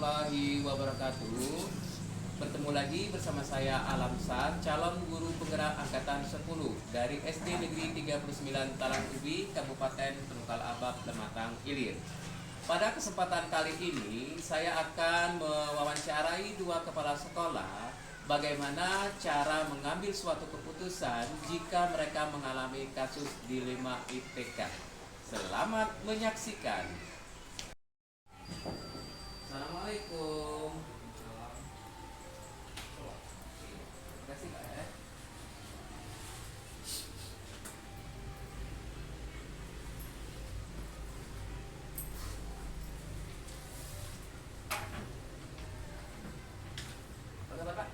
warahmatullahi wabarakatuh. Bertemu lagi bersama saya Alamsar, calon guru penggerak angkatan 10 dari SD Negeri 39 Talang Ubi, Kabupaten Penungkal Abab, Lematang, Ilir. Pada kesempatan kali ini, saya akan mewawancarai dua kepala sekolah bagaimana cara mengambil suatu keputusan jika mereka mengalami kasus dilema IPK. Selamat menyaksikan. Assalamualaikum. Terima kasih Pak ya. Oke Pak.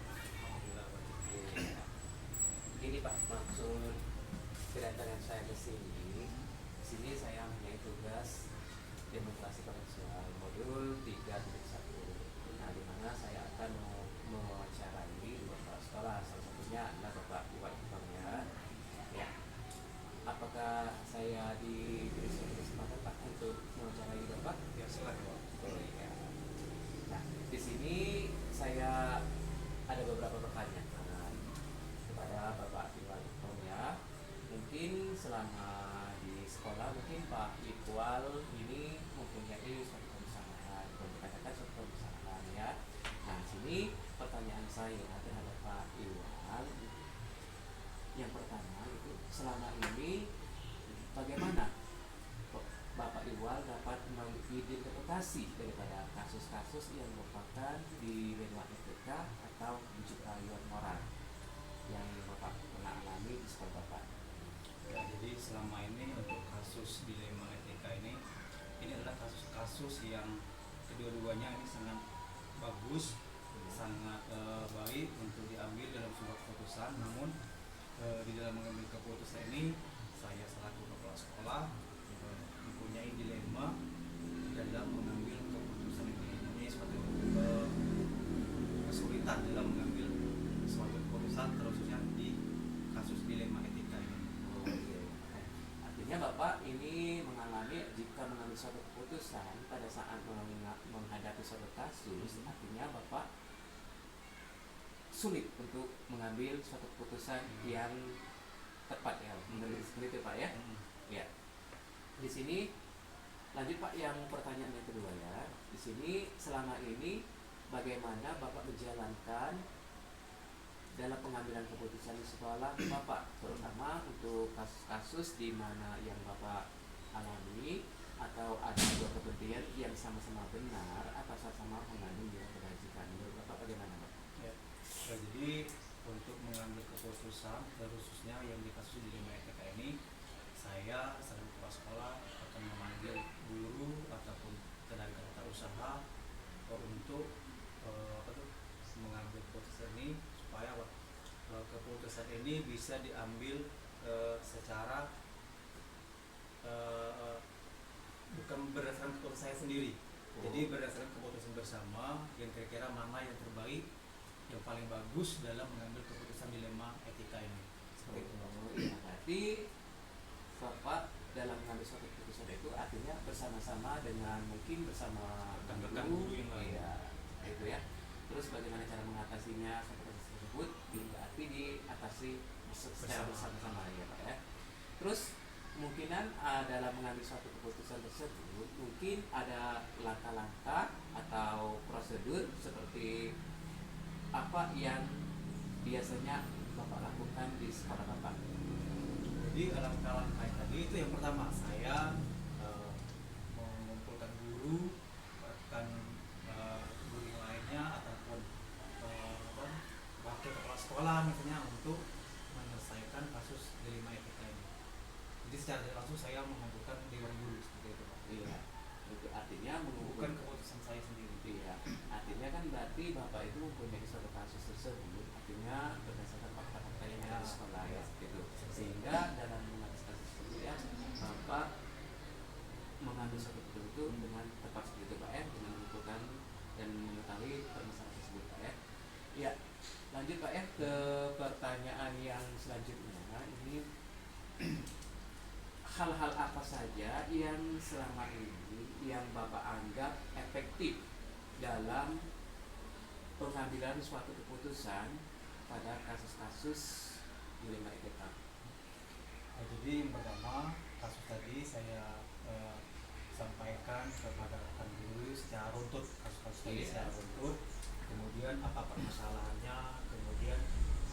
Gini Pak, maksud kedatangan saya ke sini. Sini saya mempunyai tugas demonstrasi kontekstual modul 3.1. Nah, di mana saya akan mewawancarai dua kepala sekolah. Salah satunya adalah Bapak Iwan ya. Ya. Apakah saya diberi suatu kesempatan Pak untuk mewawancarai Bapak? Ya, silakan. Oh, iya. Nah, di sini saya ada beberapa pertanyaan kepada Bapak Iwan ya. Mungkin selama di sekolah mungkin Pak Iqbal ini mempunyai suatu kebersamaan, dikatakan suatu kebersamaan ya. Nah, di sini pertanyaan saya terhadap Pak Iqbal yang pertama itu selama ini bagaimana Bapak Iqbal dapat mengidentifikasi daripada kasus-kasus yang merupakan dilema etika atau bujuk rayuan moral yang Bapak pernah alami di sekolah Bapak? Ya, jadi selama ini untuk kasus dilema etika ini adalah kasus-kasus yang kedua-duanya ini sangat bagus, sangat baik untuk diambil dalam sebuah keputusan. Namun di dalam mengambil keputusan ini saya selaku kepala sekolah mempunyai dilema dalam mengambil keputusan ini. Ini suatu kesulitan dalam mengambil suatu keputusan, terusnya di kasus dilema etika ini. Artinya Bapak ini mengalami jika mengambil suatu keputusan pada saat menghadapi suatu kasus, artinya Bapak sulit untuk mengambil suatu keputusan yang tepat ya, menurut seperti itu Pak ya. Ya. Di sini lanjut Pak yang pertanyaan yang kedua ya. Di sini selama ini bagaimana Bapak menjalankan dalam pengambilan keputusan di sekolah Bapak, terutama untuk kasus-kasus di mana yang Bapak alami atau ada dua kepentingan yang sama-sama benar atau sama-sama mengandung nilai kebajikan. Menurut Bapak bagaimana Pak? Ya. Jadi untuk mengambil keputusan khususnya yang di kasus dilema etika ini, saya selaku kepala sekolah akan memanggil guru ataupun tenaga tata usaha untuk mengambil keputusan ini supaya keputusan ini bisa diambil secara bukan berdasarkan keputusan saya sendiri. Jadi berdasarkan keputusan bersama yang kira-kira mana yang terbaik, yang paling bagus dalam mengambil keputusan dilema etika ini. Seperti itu. Ya, berarti Bapak dalam mengambil suatu keputusan itu artinya bersama-sama dengan mungkin bersama rekan-rekan guru yang lain. Ya, itu ya. Terus bagaimana cara mengatasinya suatu kasus tersebut berarti diatasi secara bersama-sama ya Pak ya. Terus kemungkinan dalam mengambil suatu keputusan tersebut mungkin ada langkah-langkah atau prosedur seperti apa yang biasanya Bapak lakukan di sekolah Bapak? Jadi langkah-langkah tadi itu yang pertama saya mengumpulkan guru, bahkan guru yang lainnya ataupun wakil kepala sekolah misalnya untuk menyelesaikan kasus dilema etika ini. Jadi secara tidak langsung saya mengumpulkan dewan guru seperti itu Pak. Iya, itu artinya Bukan keputusan saya sendiri. Iya, artinya kan berarti Bapak itu mempunyai suatu kasus tersebut, artinya berdasarkan fakta-fakta yang ada di sekolah ya, gitu. Sehingga dalam mengatasi kasus tersebut ya, Bapak mengambil suatu keputusan itu dengan tepat seperti itu Pak ya, dengan menentukan dan mengetahui permasalahan tersebut Pak ya. Ya, lanjut Pak ya ke pertanyaan yang selanjutnya. Ini hal-hal apa saja yang selama ini yang Bapak anggap efektif dalam pengambilan suatu keputusan pada kasus-kasus dilema etika? Jadi yang pertama, kasus tadi saya sampaikan kepada rekan guru secara runtut, kasus-kasus tadi Iya. secara runtut, kemudian apa permasalahannya, kemudian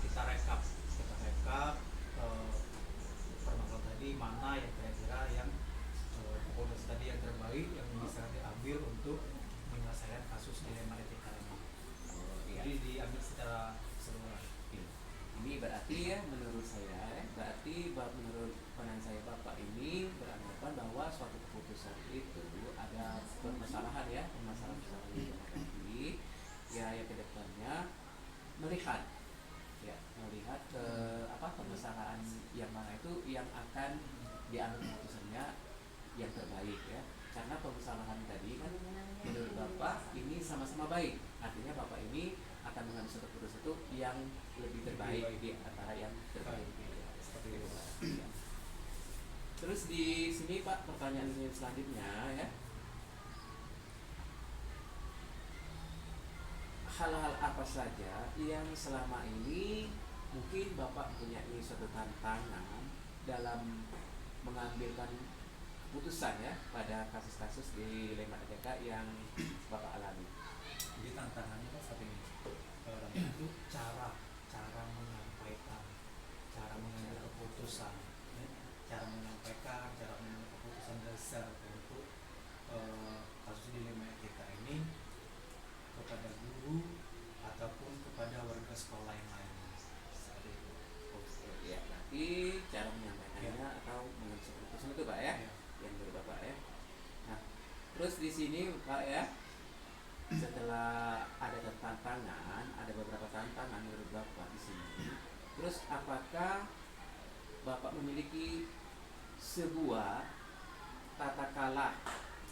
kita rekap eh, permasalahan tadi mana yang kira-kira yang keputusan tadi yang terbaik yang bisa diambil untuk menyelesaikan kasus dilema etika ini. Oh, iya. Jadi diambil secara keseluruhan. Ini berarti ya menurut saya berarti menurut pandangan saya Bapak ini beranggapan bahwa suatu keputusan itu ada permasalahan ya, permasalahan yang menghadapi ya, yang kedepannya melihat ya, melihat ke permasalahan yang mana itu yang akan diambil keputusannya yang terbaik ya, karena permasalahan tadi kan menurut Bapak ini sama-sama baik, artinya Bapak ini akan mengambil suatu keputusan itu yang lebih terbaik di antara yang terbaik ya, seperti itu Pak. Ya. Terus di sini Pak, pertanyaan selanjutnya ya, hal-hal apa saja yang selama ini mungkin Bapak punya suatu tantangan dalam mengambilkan keputusan ya pada kasus-kasus di dilema etika yang Bapak alami? Jadi tantangannya kan saat ini itu cara menyampaikan, cara mengambil keputusan, ya. Cara menyampaikan, cara mengambil keputusan dasar untuk kasus dilema etika ini kepada guru ataupun kepada warga sekolah yang lainnya. Seperti itu. Ya, nanti cara menyampaikannya atau mengambil keputusan itu Pak ya, yang dari Bapak ya. Nah, terus di sini Pak ya, setelah ada tantangan, ada beberapa tantangan menurut Bapak di sini. Terus apakah Bapak memiliki sebuah tata cara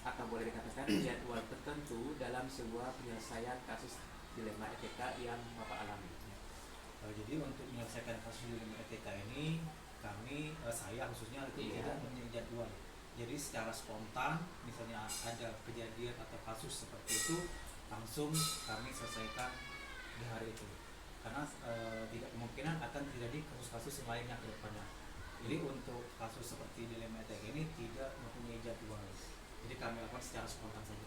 atau boleh dikatakan jadwal tertentu dalam sebuah penyelesaian kasus dilema etika yang Bapak alami? Jadi untuk menyelesaikan kasus dilema etika ini saya khususnya itu tidak mempunyai jadwal. Jadi secara spontan, misalnya ada kejadian atau kasus seperti itu, langsung kami selesaikan di hari itu. Karena tidak kemungkinan akan terjadi kasus-kasus yang lainnya ke depannya. Jadi untuk kasus seperti dilema etika ini tidak mempunyai jadwal. Jadi kami lakukan secara spontan saja.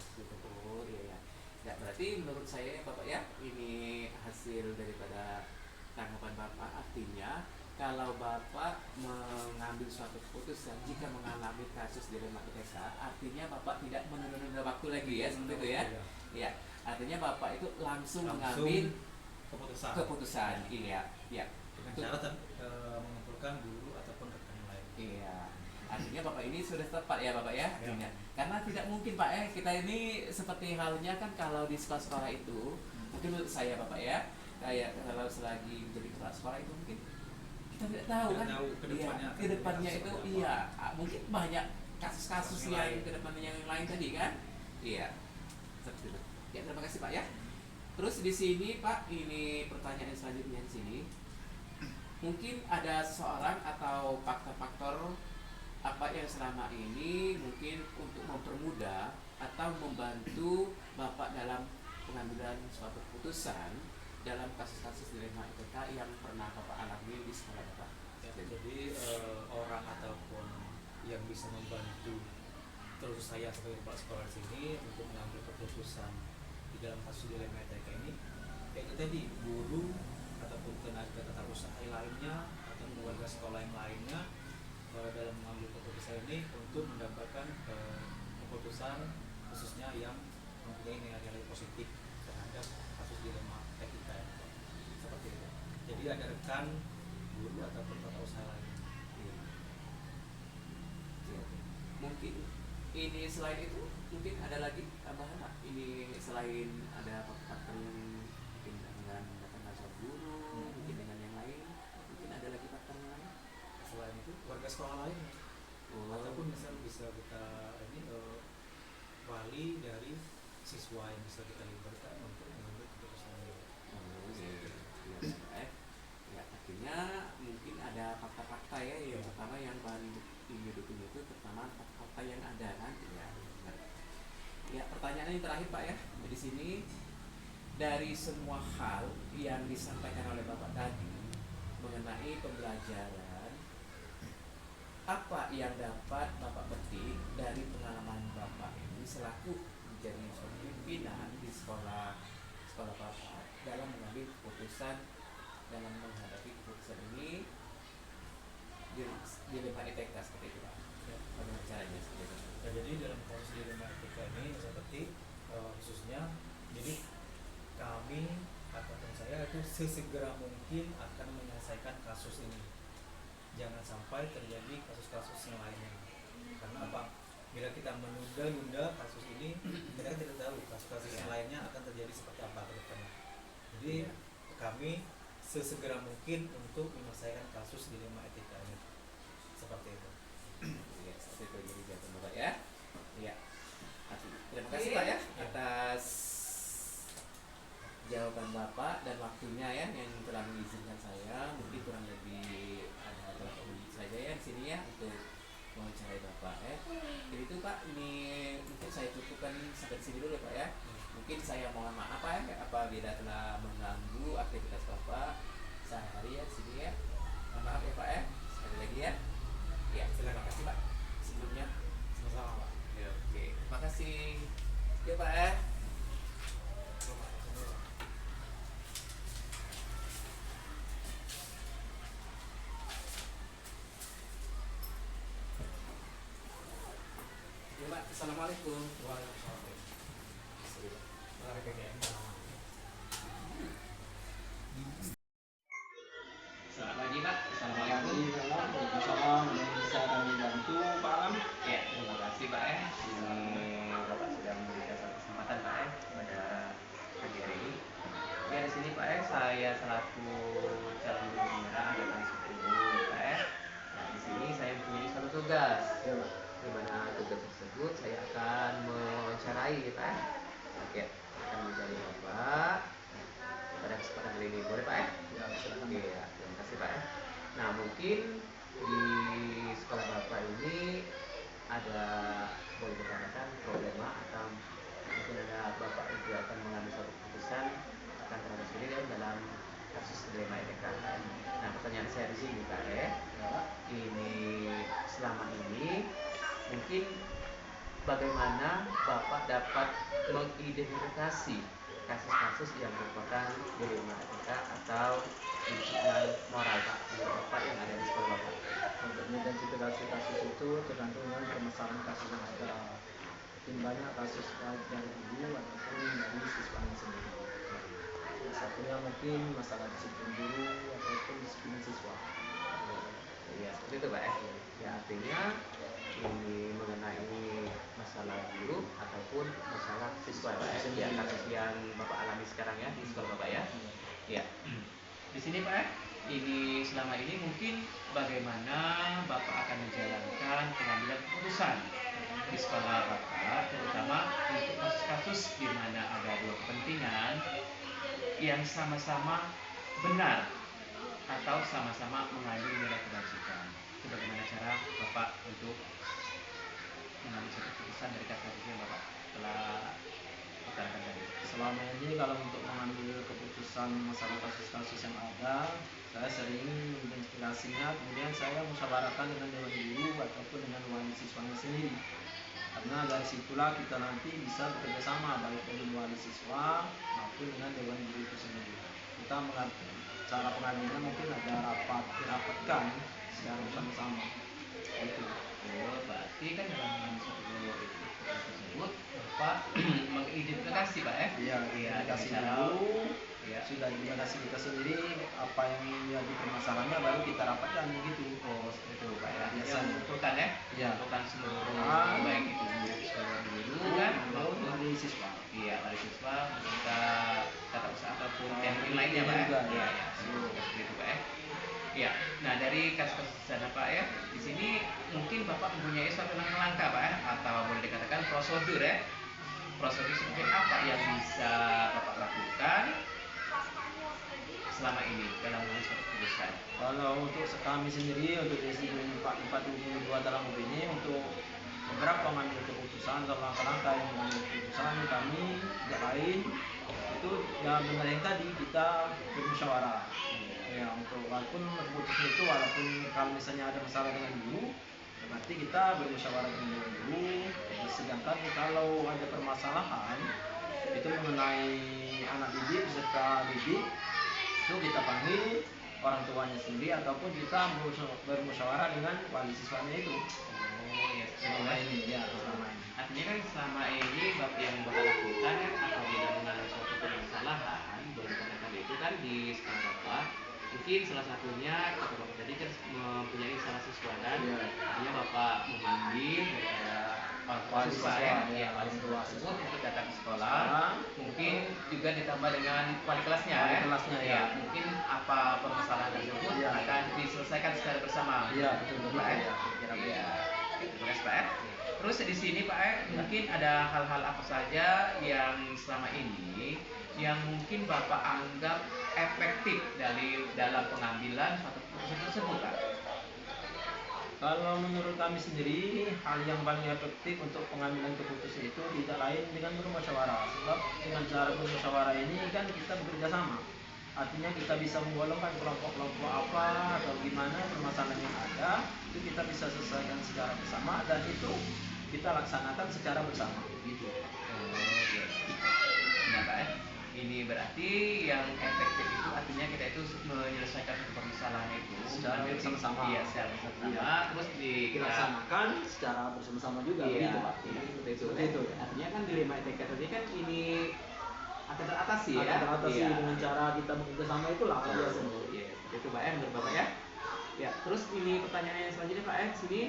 Oh iya ya. Ya, berarti menurut saya Bapak ya, ini hasil daripada tanggapan Bapak, artinya kalau Bapak mengambil suatu keputusan jika mengalami kasus dilema etika, artinya Bapak tidak menunda waktu lagi ya, seperti itu ya. Iya, artinya Bapak itu langsung mengambil keputusan. Iya, ya. Dengan cara mengumpulkan guru ataupun rekan lain. Iya. Artinya Bapak ini sudah tepat ya Bapak ya. Ya. Karena tidak mungkin Pak ya, kita ini seperti halnya kan kalau di sekolah-sekolah itu, mungkin menurut saya Bapak ya, kayak kalau selagi menjadi kepala sekolah itu mungkin kita tidak tahu kan kedepannya itu iya, mungkin banyak kasus-kasus yang kedepannya yang lain tadi kan. Iya, seperti itu. Ya, terima kasih Pak ya. Terus di sini Pak, ini pertanyaan selanjutnya di sini, mungkin ada seseorang atau faktor-faktor apa yang selama ini mungkin untuk mempermudah atau membantu Bapak dalam pengambilan suatu keputusan dalam kasus-kasus dilema etika yang pernah Bapak alami di sekolah Bapak? Ya, jadi orang ataupun yang bisa membantu terus saya sebagai kepala sekolah sini untuk mengambil keputusan di dalam kasus dilema etika ini, yaitu tadi guru ataupun tenaga tata usaha lainnya atau warga sekolah yang lainnya dalam mengambil keputusan ini untuk mendapatkan keputusan khususnya yang mempunyai nilai-nilai positif terhadap kasus dilema etika ini. Seperti itu. Jadi ada rekan guru ataupun tata usaha lain. Mungkin ini selain itu mungkin ada lagi tambahan Pak? Ini selain ada faktor mungkin dengan datang guru, mungkin dengan yang lain, mungkin ada lagi faktor yang lain? Selain itu warga sekolah lain. Ataupun misal bisa kita wali dari siswa yang bisa kita libatkan untuk mengambil keputusan ini. Ya, artinya mungkin ada fakta-fakta ya, yang pertama yang bahan didukung itu pertama fakta yang ada kan ya. Ya, pertanyaan yang terakhir Pak ya. Di sini dari semua hal yang disampaikan oleh Bapak tadi mengenai pembelajaran, apa yang dapat Bapak petik dari pengalaman Bapak ini selaku menjadi seorang pimpinan di sekolah sekolah Bapak dalam mengambil keputusan dalam menghadapi keputusan ini dilema ETK seperti itu Pak. Ya, bagaimana caranya seperti itu? Ya, jadi dalam proses dilema etika ini saya petik khususnya, jadi kami ataupun saya itu sesegera mungkin akan menyelesaikan kasus ini. Jangan sampai terjadi kasus-kasus yang lainnya. Karena apa? Bila kita menunda-nunda kasus ini, kita tidak tahu kasus-kasus yang lainnya akan terjadi seperti apa ke depannya. Jadi kami sesegera mungkin untuk menyelesaikan kasus dilema etika ini. Seperti itu. Ya, seperti itu jadi jawaban Bapak ya. Iya. Terima kasih Pak ya atas jawaban Bapak dan waktunya ya yang telah mengizinkan saya. Mungkin kurang lebih ada berapa menit saja ya di sini ya untuk wawancarai Bapak ya. Jadi itu Pak, ini mungkin saya cukupkan sampai sini dulu ya Pak ya. Mungkin saya mohon maaf ya apabila telah mengganggu aktivitas Bapak sehari-hari ya di sini ya. Mohon maaf ya Pak ya. Sekali lagi ya. Ya, terima kasih Pak sebelumnya. Sama-sama, Pak. Ya, oke. Terima kasih. Ya Pak ya. Ya Pak, Assalamualaikum. Waalaikumsalam. Menarik kayaknya. Selamat pagi Pak. Assalamualaikum. Waalaikumsalam. Yang bisa kami bantu Pak Alam? Ya, terima kasih Pak ya. Ini Bapak sudah memberikan satu kesempatan Pak ya pada pagi hari ini. Ya di sini Pak ya, saya selaku calon guru pembinaan angkatan 10 Pak ya. Nah di sini saya mempunyai satu tugas. Di mana tugas tersebut saya akan mewawancarai Pak ya. Oke, akan mencari Bapak pada kesempatan kali ini boleh Pak ya? Ya, silakan. Oke ya, terima kasih Pak ya. Nah mungkin di sekolah Bapak ini ada boleh dikatakan problema atau mungkin ada Bapak itu akan mengambil suatu keputusan akan terhadap sendiri kan dalam kasus dilema ETK. Nah pertanyaan saya di sini Pak ya, ini selama ini mungkin bagaimana Bapak dapat mengidentifikasi kasus-kasus yang merupakan dilema etika atau ujian moral Pak menurut Bapak yang ada di sekolah Bapak? Untuk identifikasi kasus itu tergantung dengan permasalahan kasus yang ada. Mungkin banyak kasus baik dari guru ataupun dari siswanya sendiri. Salah satunya mungkin masalah disiplin guru ataupun disiplin siswa. Iya seperti itu Pak ya. Ya artinya ini mengenai masalah guru ataupun masalah siswa Pak ya. Ya kasus yang Bapak alami sekarang ya di sekolah Bapak ya. Ya. Di sini Pak ya, ini selama ini mungkin bagaimana Bapak akan menjalankan pengambilan keputusan di sekolah Bapak, terutama untuk kasus-kasus di mana ada dua kepentingan yang sama-sama benar atau sama-sama mengandung nilai kebajikan. Itu bagaimana cara Bapak untuk mengambil satu keputusan dari kasus yang Bapak telah utarakan tadi? Selama ini kalau untuk mengambil keputusan masalah kasus-kasus yang ada, saya sering mengidentifikasinya, kemudian saya musyawarahkan dengan dewan guru ataupun dengan wali siswanya sendiri. Karena dari situlah kita nanti bisa bekerja sama baik dengan wali siswa maupun dengan dewan guru itu sendiri. Kita mengatur cara pengambilannya mungkin ada dirapatkan secara bersama-sama. Itu. Oh, berarti kan dalam mengambil satu keputusan tersebut Bapak mengidentifikasi Pak ya? Iya, Iya, kasih cara dulu. ya. Sudah identifikasi kita sendiri apa yang menjadi permasalahannya baru kita rapatkan gitu. Oh, seperti itu Pak ya. Biasa. Yang mengumpulkan ya? Iya. Mengumpulkan seluruh Ah. baik itu seluruh guru kan maupun dari siswa. iya dari siswa kita tata usaha ataupun yang lainnya Pak ya? juga, Iya, ya. ya. Seperti itu Pak ya. Ya, nah dari kasus-kasus sana Pak ya, di sini mungkin Bapak mempunyai suatu langkah-langkah Pak ya, atau boleh dikatakan prosedur ya. Prosedur seperti apa yang bisa Bapak lakukan selama ini dalam mengambil suatu keputusan? Kalau untuk kami sendiri untuk disiplin 442 dalam UB ini untuk beberapa mengambil keputusan atau langkah-langkah yang mengambil keputusan kami tidak lain itu ya benar yang tadi kita bermusyawarah ya untuk walaupun keputusan itu walaupun kalau misalnya ada masalah dengan guru berarti kita bermusyawarah dengan guru. Sedangkan kalau ada permasalahan itu mengenai anak didik serta didik itu kita panggil orang tuanya sendiri ataupun kita bermusyawarah dengan wali siswanya itu. Oh ya, Selama ini ya selama ini. artinya kan selama ini bapak yang bapak lakukan kan apabila mengalami suatu permasalahan boleh dikatakan itu kan di sekolah bapak mungkin salah satunya kata bapak tadi kan mempunyai salah siswa kan artinya bapak memanggil daripada orang tua Wali siswa siswa, ya, ya, wali orang siswa tua tersebut untuk datang ke sekolah mungkin juga ditambah dengan wali kelasnya Wali ya. kelasnya, Ya, ya. mungkin apa permasalahan tersebut Ya. akan diselesaikan secara bersama. Iya betul betul Pak, ya. Iya. Terima kasih Pak. Terus di sini Pak, mungkin ada hal-hal apa saja yang selama ini yang mungkin Bapak anggap efektif dalam pengambilan suatu keputusan tersebut, Pak? Kalau menurut kami sendiri, hal yang paling efektif untuk pengambilan keputusan itu tidak lain dengan bermusyawarah. Sebab dengan cara bermusyawarah ini kan kita bekerja sama. Artinya kita bisa menggolongkan kelompok-kelompok apa atau gimana permasalahan yang ada, itu kita bisa selesaikan secara bersama dan itu kita laksanakan secara bersama. Gitu. Oh, iya. Nah, Pak, ini berarti yang efektif itu artinya kita itu menyelesaikan suatu permasalahan itu Secara mengambil bersama-sama. Iya, secara bersama-sama. Iya. Terus Dilaksanakan secara bersama-sama juga. Iya, Begitu, Pak. iya, seperti itu. Seperti itu. Artinya kan dilema etika tadi kan ini akan teratasi ya. Akan teratasi Iya. dengan cara kita bekerja sama itulah biasanya. Oh, iya, itu Pak menurut Bapak ya. Ya, terus ini pertanyaan yang selanjutnya Pak di sini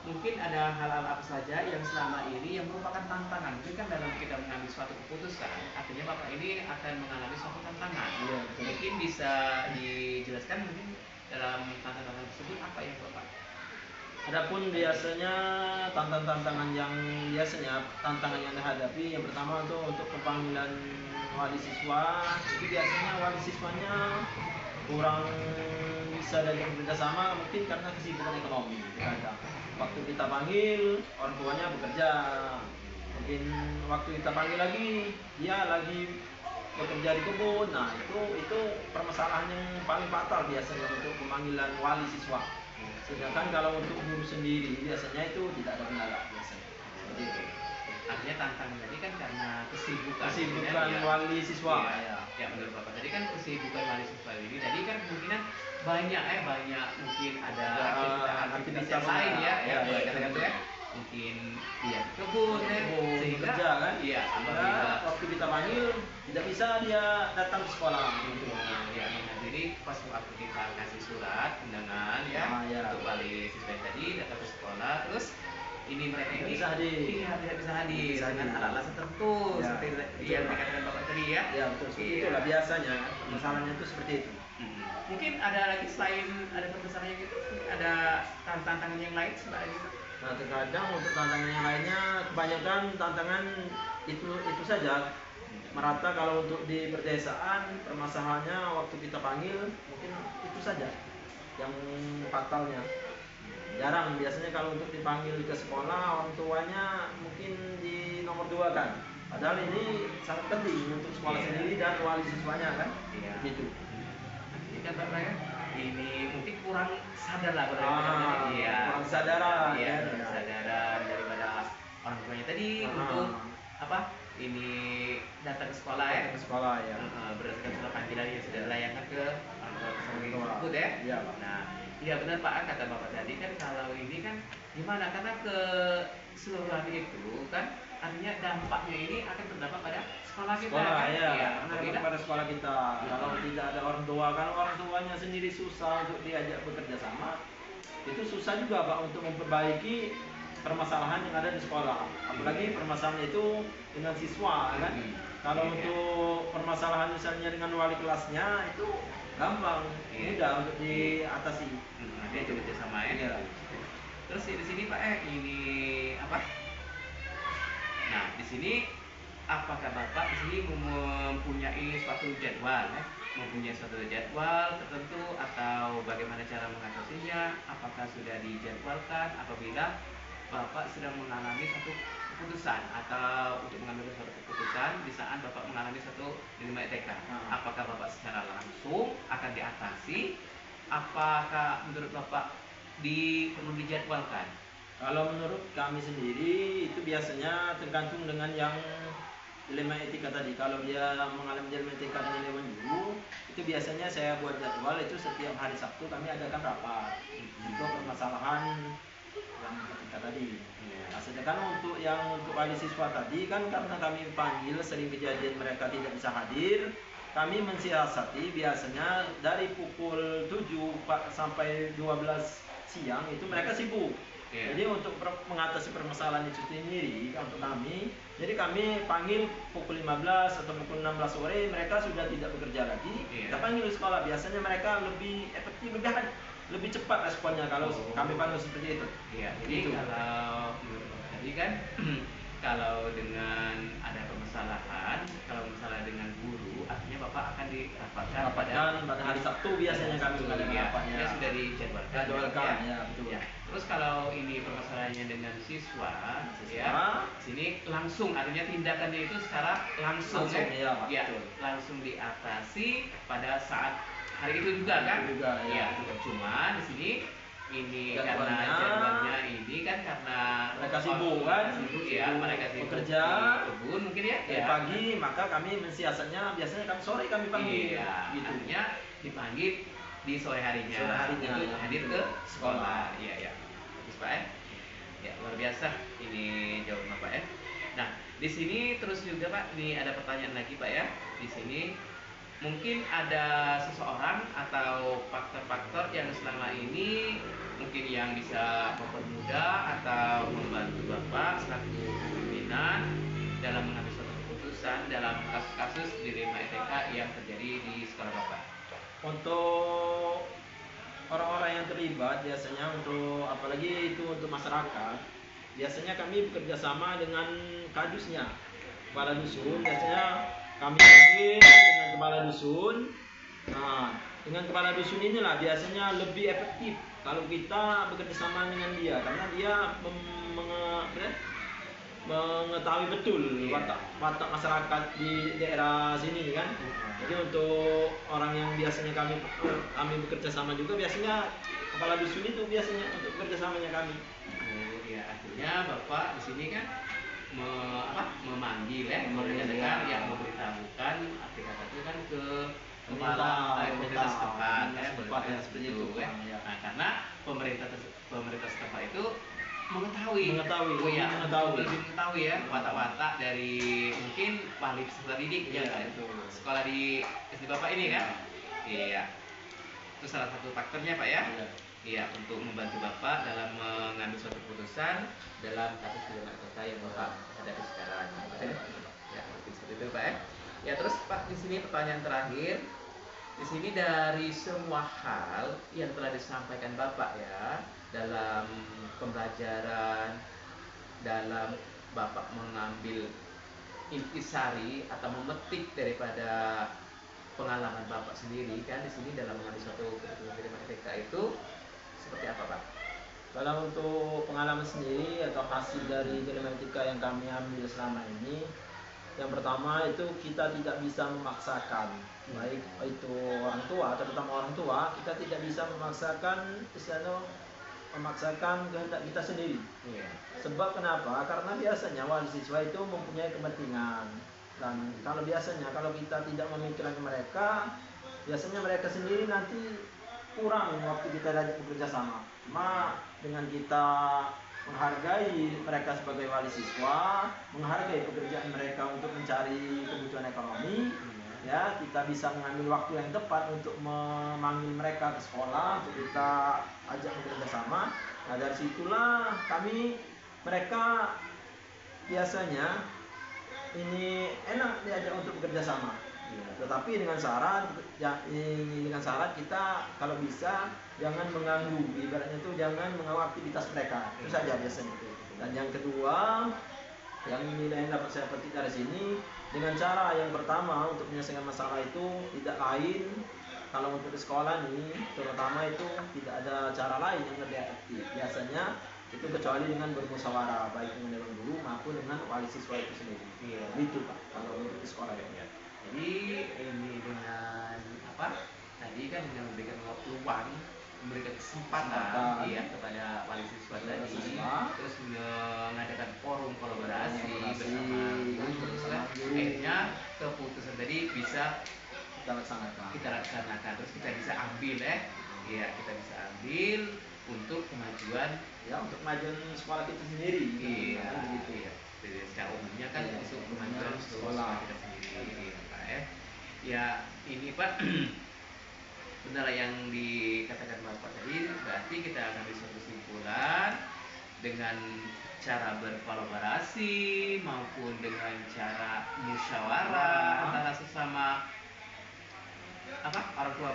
mungkin ada hal-hal apa saja yang selama ini yang merupakan tantangan. Mungkin kan dalam kita mengambil suatu keputusan, artinya Bapak ini akan mengalami suatu tantangan. Iya, betul. Mungkin bisa dijelaskan mungkin dalam tantangan tersebut apa yang Bapak? Adapun biasanya tantangan yang dihadapi yang pertama untuk pemanggilan wali siswa itu biasanya wali siswanya kurang bisa dari bekerjasama mungkin karena kesibukan ekonomi kadang. Waktu kita panggil orang tuanya bekerja, mungkin waktu kita panggil lagi dia lagi bekerja di kebun. Nah itu permasalahan yang paling fatal biasanya untuk pemanggilan wali siswa. Sedangkan kalau untuk guru sendiri biasanya itu tidak ada kendala biasanya. Seperti itu. Artinya tantangan tadi kan karena kesibukan Kesibukan wali siswa. Iya. Ya menurut Bapak tadi kan kesibukan wali siswa ini tadi kan kemungkinan banyak mungkin ada aktivitas yang lain ya katakan tuh ya mungkin dia di kebun sehingga bekerja kan? iya Sehingga waktu kita panggil tidak bisa dia datang ke sekolah gitu. ya jadi pas waktu kita kasih surat undangan ya untuk wali siswa tadi datang ke sekolah terus ini mereka Tidak ini bisa hadir. Iya, tidak bisa hadir Tidak bisa dengan hadir. alasan tertentu Ya, seperti betul, yang Pak. dikatakan Bapak tadi ya. Ya betul seperti Iya. itulah biasanya masalahnya itu seperti itu. Mungkin ada lagi selain ada permasalahan yang itu ada tantangan yang lain selain itu. Nah terkadang untuk tantangan yang lainnya kebanyakan tantangan itu saja merata. Kalau untuk di perdesaan permasalahannya waktu kita panggil mungkin itu saja yang fatalnya. Jarang biasanya kalau untuk dipanggil ke sekolah orang tuanya mungkin di nomor 2 kan. Padahal ini sangat penting untuk sekolah Iya. sendiri dan wali siswanya kan. Iya. Gitu. Ini kan Bapak ya, ini mungkin kurang sadar lah Kurang kesadaran. Iya, kurang kesadaran daripada orang tuanya tadi untuk apa? Ini datang ke sekolah ya. Ke sekolah ya. Berdasarkan surat panggilan yang sudah dilayangkan ke orang tua tersebut ya. Iya, Pak. Nah, iya benar Pak kata Bapak tadi kan kalau ini kan gimana karena keseluruhan itu kan artinya dampaknya ini akan berdampak pada sekolah kita Sekolah kan. ya. Iya, Karena apabila- kepada sekolah kita. Kalau tidak ada orang tua, kalau orang tuanya sendiri susah untuk diajak bekerja sama, itu susah juga Pak untuk memperbaiki permasalahan yang ada di sekolah. Apalagi permasalahan itu dengan siswa kan. Kalau Iya. untuk permasalahan misalnya dengan wali kelasnya itu gampang, Iya. mudah untuk diatasi. Dia itu kerja sama ya. Iya. Terus di sini Pak ini apa? Nah, di sini apakah Bapak di sini mempunyai suatu jadwal ya? Mempunyai suatu jadwal tertentu atau bagaimana cara mengatasinya? Apakah sudah dijadwalkan apabila Bapak sedang mengalami satu keputusan atau untuk mengambil suatu keputusan di saat Bapak mengalami satu dilema etika. Apakah Bapak secara langsung akan diatasi? Apakah menurut Bapak perlu dijadwalkan? Kalau menurut kami sendiri itu biasanya tergantung dengan yang dilema etika tadi. Kalau dia mengalami dilema etika dengan dewan guru, itu biasanya saya buat jadwal itu setiap hari Sabtu kami adakan rapat untuk permasalahan yang etika tadi. Nah, sedangkan untuk wali siswa tadi kan karena kami panggil sering kejadian mereka tidak bisa hadir, kami mensiasati biasanya dari pukul 7 sampai 12 siang itu mereka sibuk. Jadi untuk mengatasi permasalahan itu sendiri untuk kami, jadi kami panggil pukul 15 atau pukul 16 sore mereka sudah tidak bekerja lagi. Kita panggil sekolah, biasanya mereka lebih efektif, lebih cepat responnya kalau kami panggil seperti itu. Jadi kalau tadi kan kalau dengan ada permasalahan, kalau masalah dengan guru, artinya Bapak akan dirapatkan pada hari Sabtu biasanya kami mengadakan rapatnya. Ya, sudah dijadwalkan. Ya, betul. Ya. Terus kalau ini permasalahannya dengan siswa, ya, sini langsung artinya tindakannya itu secara langsung langsung diatasi pada saat hari itu juga kan? Cuma di sini ini karena jadwalnya ini kan karena mereka sibuk kan, mereka sibuk bekerja di kebun mungkin ya, pagi, maka kami mensiasatnya biasanya kami sore kami panggil, gitu. Artinya dipanggil di sore harinya untuk hadir ke sekolah. Bagus Pak ya, luar biasa ini jawaban Bapak ya. Nah di sini terus juga Pak, ini ada pertanyaan lagi Pak ya. Di sini mungkin ada seseorang atau faktor-faktor yang selama ini mungkin yang bisa mempermudah atau membantu Bapak selaku pimpinan dalam mengambil suatu keputusan dalam kasus-kasus dilema etika yang terjadi di sekolah Bapak. Untuk orang-orang yang terlibat biasanya apalagi itu untuk masyarakat, biasanya kami bekerja sama dengan kadusnya, kepala dusun. Biasanya kami panggil dengan kepala dusun. Nah, dengan kepala dusun inilah biasanya lebih efektif kalau kita bekerja sama dengan dia, karena dia mengetahui betul watak masyarakat di daerah sini kan. Jadi untuk orang yang biasanya kami bekerja sama juga, biasanya kepala dusun itu biasanya untuk bekerja samanya kami. Artinya Bapak di sini kan memanggil mengadakan yang memberitahukan arti kata itu kan ke kepala pemerintah setempat seperti itu. Nah, karena pemerintah setempat itu mengetahui lebih mengetahui ya watak-watak dari mungkin wali peserta didik sekolah di SD Bapak ini kan. Itu salah satu faktornya Pak ya. Untuk membantu Bapak dalam mengambil suatu keputusan dalam kasus dilema etika yang Bapak hadapi sekarang. Seperti itu Pak ya. Terus Pak di sini pertanyaan terakhir. Di sini dari semua hal yang telah disampaikan Bapak ya dalam pembelajaran, dalam Bapak mengambil intisari atau memetik daripada pengalaman Bapak sendiri kan di sini dalam mengambil suatu keputusan dilema etika itu seperti apa Pak? Kalau untuk pengalaman sendiri atau hasil dari dilema etika yang kami ambil selama ini, yang pertama itu kita tidak bisa memaksakan, baik itu orang tua, terutama orang tua, kita tidak bisa memaksakan kehendak kita sendiri. Sebab kenapa? Karena biasanya wali siswa itu mempunyai kepentingan, dan kalau kita tidak memikirkan mereka, biasanya mereka sendiri nanti kurang waktu kita diajak bekerja sama. Cuma dengan kita menghargai mereka sebagai wali siswa, menghargai pekerjaan mereka untuk mencari kebutuhan ekonomi, kita bisa mengambil waktu yang tepat untuk memanggil mereka ke sekolah untuk kita ajak bekerja sama. Nah dari situlah mereka biasanya ini enak diajak untuk bekerja sama. Tetapi dengan syarat kita kalau bisa jangan mengganggu, ibaratnya itu jangan mengganggu aktivitas mereka, itu saja biasanya. Dan yang kedua, yang nilai yang dapat saya petik dari sini, dengan cara yang pertama untuk menyelesaikan masalah itu tidak lain, kalau untuk di sekolah nih terutama itu tidak ada cara lain yang lebih efektif. Biasanya itu kecuali dengan bermusyawarah baik dengan dewan guru maupun dengan wali siswa itu sendiri. Iya. Gitu Pak kalau untuk di sekolah ya. Jadi ini dengan apa? Tadi kan dengan memberikan peluang, memberikan kesempatan, iya kepada wali siswa tadi, terus mengadakan forum kolaborasi bersama guru, akhirnya keputusan tadi bisa kita laksanakan, terus kita bisa ambil iya kita bisa ambil untuk kemajuan untuk kemajuan sekolah kita sendiri. Iya, Gitu. iya. Jadi secara umumnya kan Iya, untuk umumnya kemajuan sekolah kita sendiri, ya, Pak ya. Ya ini Pak, benar yang dikatakan Bapak tadi, berarti kita akan bisa kesimpulan dengan cara berkolaborasi maupun dengan cara musyawarah antara sesama orang tua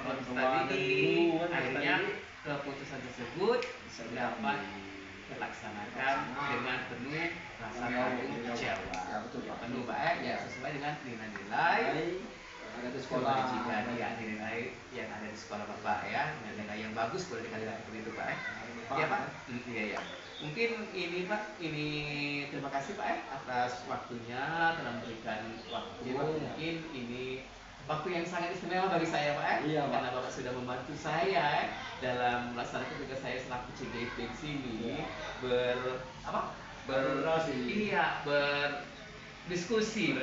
tadi, akhirnya keputusan tersebut dapat terlaksanakan dengan penuh rasa tanggung jawab. Ya betul Pak. Penuh Pak ya sesuai dengan nilai-nilai ada di sekolah. kewajiban ya nilai yang ada di sekolah Bapak ya, nilai yang bagus boleh dikatakan seperti itu Pak ya Pak. Iya ya. Mungkin ini Pak, ini terima kasih Pak atas waktunya telah memberikan waktu. Mungkin ini waktu yang sangat istimewa bagi saya Pak Iya, Pak. karena Bapak sudah membantu saya dalam melaksanakan tugas saya selaku CGIP di sini berdiskusi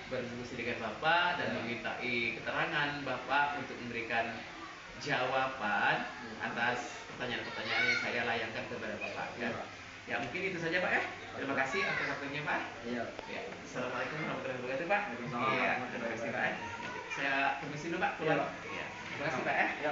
berdiskusi dengan Bapak dan memintai keterangan Bapak untuk memberikan jawaban atas pertanyaan-pertanyaan yang saya layangkan kepada Bapak ya mungkin itu saja Pak terima kasih atas waktunya Pak. Iya. Ya, assalamualaikum warahmatullahi wabarakatuh Pak. Waalaikumsalam. Iya, terima kasih Pak. Saya permisi dulu Pak keluar. Iya. Terima kasih Pak Ya.